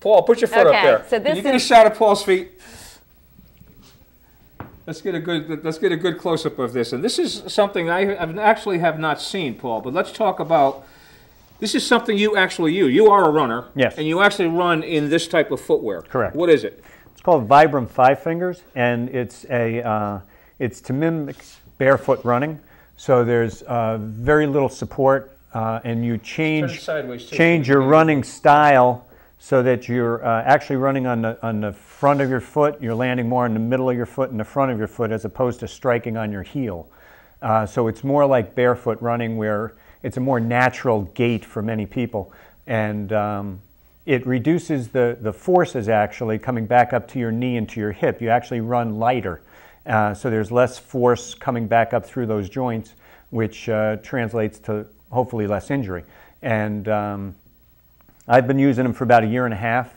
Paul, put your foot up there. So this Can you get a shot of Paul's feet? Let's get a good close-up of this. And this is something I actually have not seen, Paul. But let's talk about. This is something you actually use. You are a runner. Yes. And you actually run in this type of footwear. Correct. What is it? It's called Vibram FiveFingers, and it's to mimic barefoot running. So there's very little support, and you change your running style so that you're actually running on the front of your foot. You're landing more in the middle of your foot and the front of your foot, as opposed to striking on your heel. So it's more like barefoot running, where it's a more natural gait for many people, and it reduces the forces actually coming back up to your knee and to your hip. You actually run lighter, so there's less force coming back up through those joints, which translates to hopefully less injury. And I've been using them for about 1.5 years.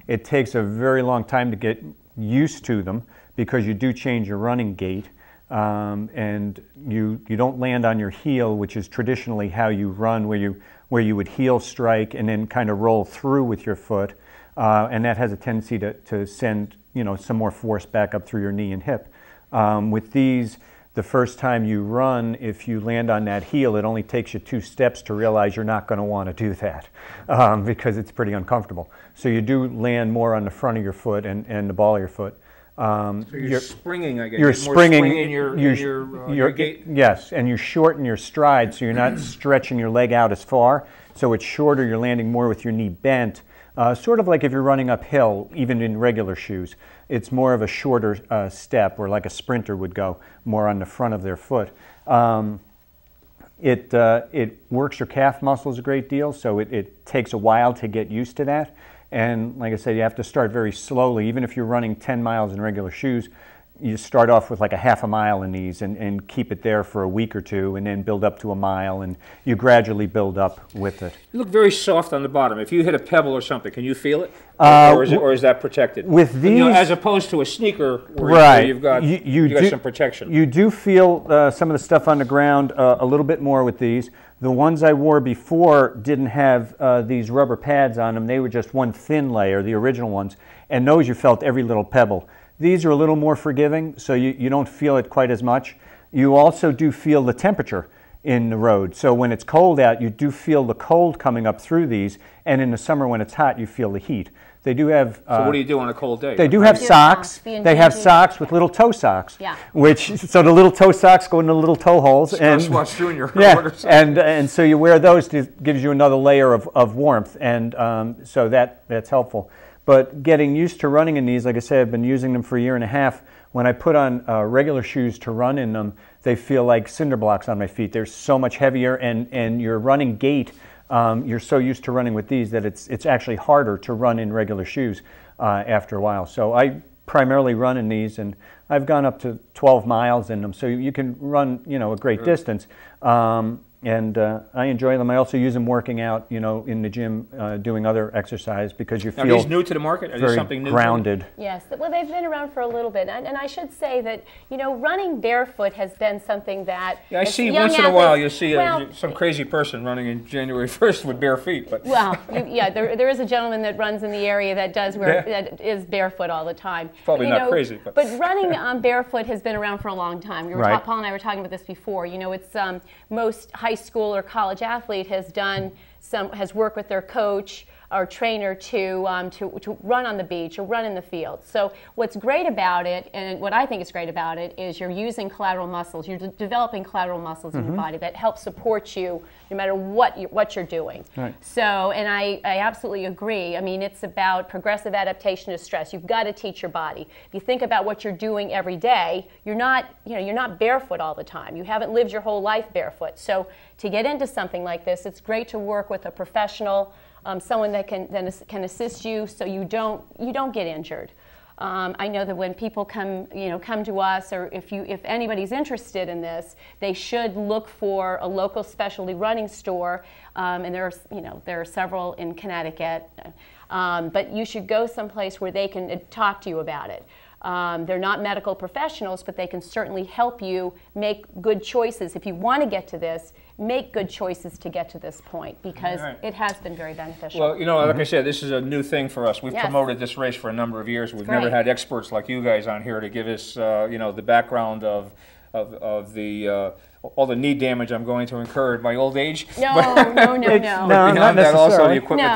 It takes a very long time to get used to them, because you do change your running gait. And you don't land on your heel, which is traditionally how you run, where you would heel strike and then kind of roll through with your foot, and that has a tendency to send some more force back up through your knee and hip. With these, the first time you run, if you land on that heel, it only takes you 2 steps to realize you're not going to want to do that, because it's pretty uncomfortable. So you do land more on the front of your foot and the ball of your foot. So you're springing, I guess. You're springing in your gait. Yes, and you shorten your stride, so you're not stretching your leg out as far. So it's shorter. You're landing more with your knee bent, sort of like if you're running uphill, even in regular shoes. It's more of a shorter step, or like a sprinter would go, more on the front of their foot. It works your calf muscles a great deal, so it takes a while to get used to that. And like I said, you have to start very slowly. Even if you're running 10 miles in regular shoes, you start off with like a half a mile in these, and keep it there for a week or two, and then build up to a mile, and you gradually build up with it. You look very soft on the bottom. If you hit a pebble or something, can you feel it? Or is that protected? With these, as opposed to a sneaker where, right, where you've got, you got some protection. You do feel some of the stuff on the ground a little bit more with these. The ones I wore before didn't have these rubber pads on them. They were just one thin layer, the original ones, and those you felt every little pebble. These are a little more forgiving, so you don't feel it quite as much. You also do feel the temperature in the road. So when it's cold out, you do feel the cold coming up through these, and in the summer when it's hot, you feel the heat. They do have... so what do you do on a cold day? They do have socks. They have socks with little toe socks. Yeah. So the little toe socks go into the little toe holes. Squash Junior. Yeah, and so you wear those, gives you another layer of warmth, and so that's helpful. But getting used to running in these, like I said, I've been using them for 1.5 years. When I put on regular shoes to run in them, they feel like cinder blocks on my feet. They're so much heavier, and your running gait, you're so used to running with these that it's actually harder to run in regular shoes after a while. So I primarily run in these, and I've gone up to 12 miles in them. So you can run, a great distance. And I enjoy them. I also use them working out, in the gym, doing other exercise, because you feel. Are these new to the market? Are these something new? Grounded. Yes. Well, they've been around for a little bit, and I should say that running barefoot has been something that. Yeah, I see once in a while you see some crazy person running in January 1st with bare feet, but. Well, there is a gentleman that runs in the area that does that is barefoot all the time. Probably not crazy, but. But running barefoot has been around for a long time. Paul and I were talking about this before. It's most high school or college athlete has worked with their coach or trainer to run on the beach or run in the field. So what's great about it, and what I think is great about it, is you're using collateral muscles. You're developing collateral muscles in your body that help support you no matter what you're doing. Right. So, and I absolutely agree. I mean, it's about progressive adaptation to stress. You've got to teach your body. If you think about what you're doing every day, you're not barefoot all the time. You haven't lived your whole life barefoot. So to get into something like this, it's great to work with a professional, someone that can assist you so you don't get injured. I know that when people come to us, or if anybody's interested in this, they should look for a local specialty running store, and there are several in Connecticut. But you should go someplace where they can talk to you about it. They're not medical professionals, but they can certainly help you make good choices. If you want to get to this, make good choices to get to this point, because it has been very beneficial. Well, you know, like I said, this is a new thing for us. We've promoted this race for a number of years. We've never had experts like you guys on here to give us, you know, the background of the all the knee damage I'm going to incur at my old age. No, no, no, no. No, not necessarily. Also the equipment